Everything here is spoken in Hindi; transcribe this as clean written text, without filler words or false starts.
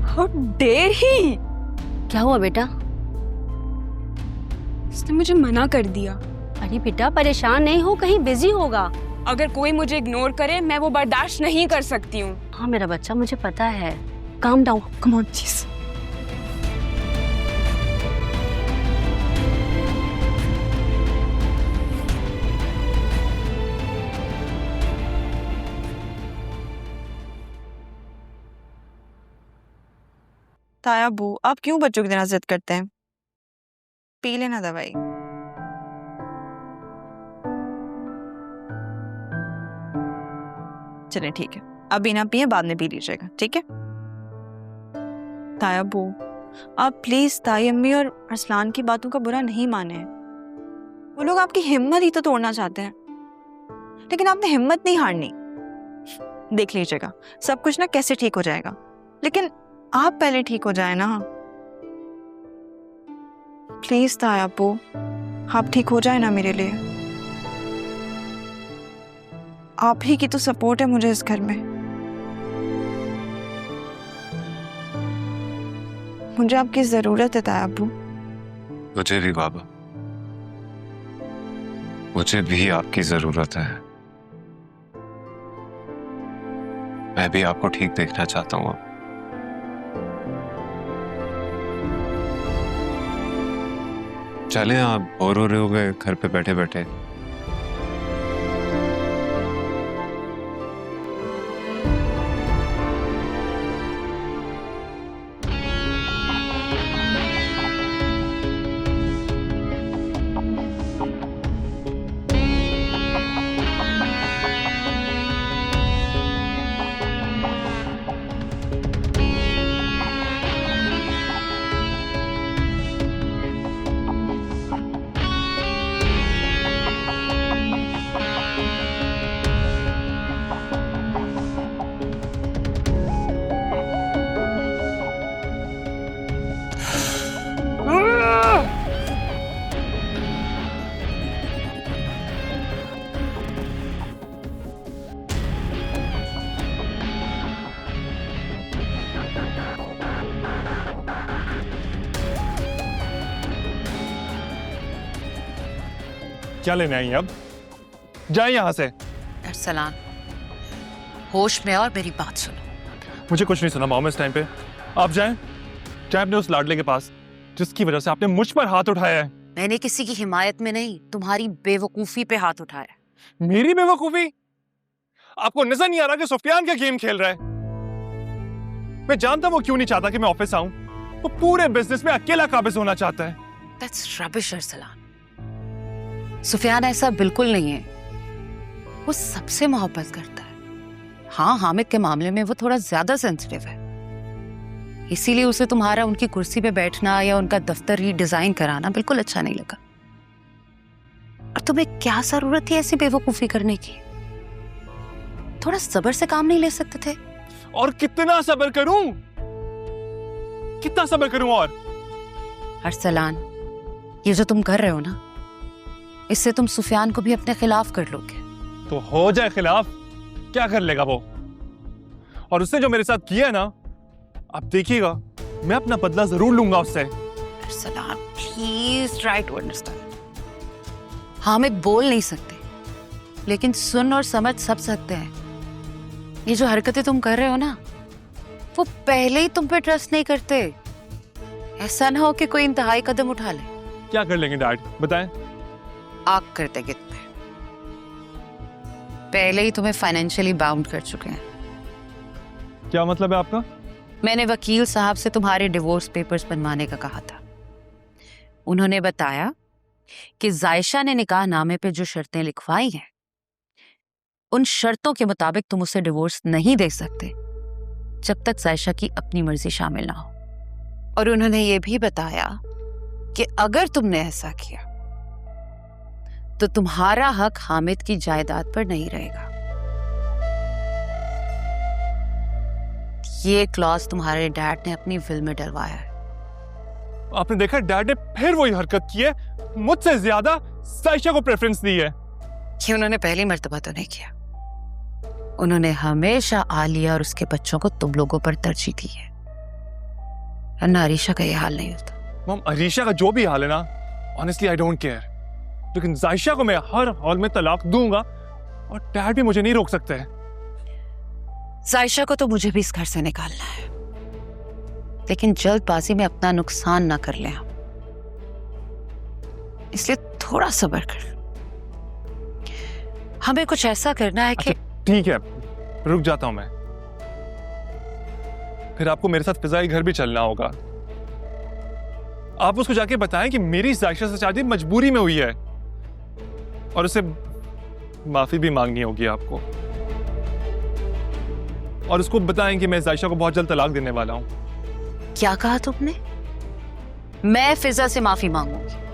How dare he! क्या हुआ बेटा? उसने मुझे मना कर दिया। अरे बेटा परेशान नहीं हो, कहीं बिजी होगा। अगर कोई मुझे इग्नोर करे मैं वो बर्दाश्त नहीं कर सकती हूँ। हाँ मेरा बच्चा, मुझे पता है। Calm down, come on please. ताया अब्बू, आप क्यों बच्चों की तरह जिद करते हैं? पी लेना दवाई। चलिए ठीक है, अभी ना पिए, बाद में पी लीजिएगा, ठीक है? ताया अब्बू, आप प्लीज ताई अम्मी और अरसलान की बातों का बुरा नहीं माने। वो लोग आपकी हिम्मत ही तो तोड़ना चाहते हैं, लेकिन आपने हिम्मत नहीं हारनी। देख लीजिएगा, सब कुछ ना कैसे ठीक हो जाएगा, लेकिन आप पहले ठीक हो जाए ना। प्लीज ताया अब्बू, आप ठीक हो जाए ना मेरे लिए। आप ही की तो सपोर्ट है मुझे इस घर में। मुझे आपकी जरूरत है ताया अब्बू। मुझे भी बाबा, मुझे भी आपकी जरूरत है। मैं भी आपको ठीक देखना चाहता हूँ। चले, आप बोर हो रहे हो गए घर पे बैठे बैठे। क्या लेने आई हैं अब? जाए यहां से। अरसलान, होश में और मेरी बात सुनो। मुझे कुछ नहीं सुना मॉम इस टाइम पे। आप जाएं अपने उस लाडले के पास जिसकी वजह से आपने मुझ पर हाथ उठाया है। मैंने किसी की हिमायत में नहीं, तुम्हारी बेवकूफी पे हाथ उठाया। मेरी बेवकूफी? आपको नजर नहीं आ रहा कि सुफियान क्या गेम खेल रहा है? मैं जानता वो क्यों नहीं चाहता कि मैं ऑफिस आऊं। वो पूरे बिजनेस में अकेला काबिज होना चाहता है। That's rubbish, Arsalan. सुफियान ऐसा बिल्कुल नहीं है। वो सबसे मोहब्बत करता है। हाँ, हामिद के मामले में वो थोड़ा ज्यादा सेंसिटिव है, इसीलिए उसे तुम्हारा उनकी कुर्सी पे बैठना या उनका दफ्तर रीडिजाइन कराना बिल्कुल अच्छा नहीं लगा। और तुम्हें क्या जरूरत थी ऐसी बेवकूफी करने की? थोड़ा सब्र से काम नहीं ले सकते थे? और कितना सब्र करूं? कितना सब्र करूं? और अरसलान, ये जो तुम कर रहे हो ना, इससे तुम सुफियान को भी अपने खिलाफ कर लोगे। तो हो जाए खिलाफ, क्या कर लेगा वो? और उसने जो मेरे साथ किया ना, आप देखिएगा मैं अपना बदला जरूर लूंगा उससे। Arsalan, please try to understand. Hamid बोल नहीं सकते, लेकिन सुन और समझ सब सकते हैं। ये जो हरकतें तुम कर रहे हो ना, वो पहले ही तुम पे ट्रस्ट नहीं करते। ऐसा ना हो कि कोई इंतहाई कदम उठा ले। क्या कर लेंगे डैड, बताएं? आग कर देंगे तुम्हें। पहले ही तुम्हें फाइनेंशियली बाउंड कर चुके हैं। क्या मतलब है आपका? मैंने वकील साहब से तुम्हारे डिवोर्स पेपर्स बनवाने का कहा था। उन्होंने बताया कि जायशा ने निकाह नामे पे जो शर्तें लिखवाई हैं, उन शर्तों के मुताबिक तुम उसे डिवोर्स नहीं दे सकते जब तक जायशा की अपनी मर्जी शामिल ना हो। और उन्होंने ये भी बताया कि अगर तुमने ऐसा किया तो तुम्हारा हक हामिद की जायदाद पर नहीं रहेगा। ये क्लॉज तुम्हारे डैड ने अपनी विल में डलवाया है। आपने देखा डैड ने फिर वही हरकत की है, मुझसे ज्यादा साइशा को प्रेफरेंस दी है। कि उन्होंने पहली मर्तबा तो नहीं किया, उन्होंने हमेशा आलिया और उसके बच्चों को तुम लोगों पर तरजीह दी है। वरना अरीशा का ये हाल नहीं होता। मॉम, अरीशा का जो भी हाल है ना, ऑनेस्टली आई डोंट केयर, लेकिन जायशा को मैं हर हाल में तलाक दूंगा और डैड भी मुझे नहीं रोक सकते हैं। जायशा को तो मुझे भी इस घर से निकालना है, लेकिन जल्दबाजी में अपना नुकसान ना कर लें हम, इसलिए थोड़ा सब्र कर। हमें कुछ ऐसा करना है कि ठीक है, रुक जाता हूं मैं, फिर आपको मेरे साथ फिजाई घर भी चलना होगा। आप उसको जाके बताएं कि मेरी जायशा से शादी मजबूरी में हुई है और उसे माफी भी मांगनी होगी आपको, और उसको बताएं कि मैं जायशा को बहुत जल्द तलाक देने वाला हूं। क्या कहा तुमने? मैं फिजा से माफी मांगूंगी?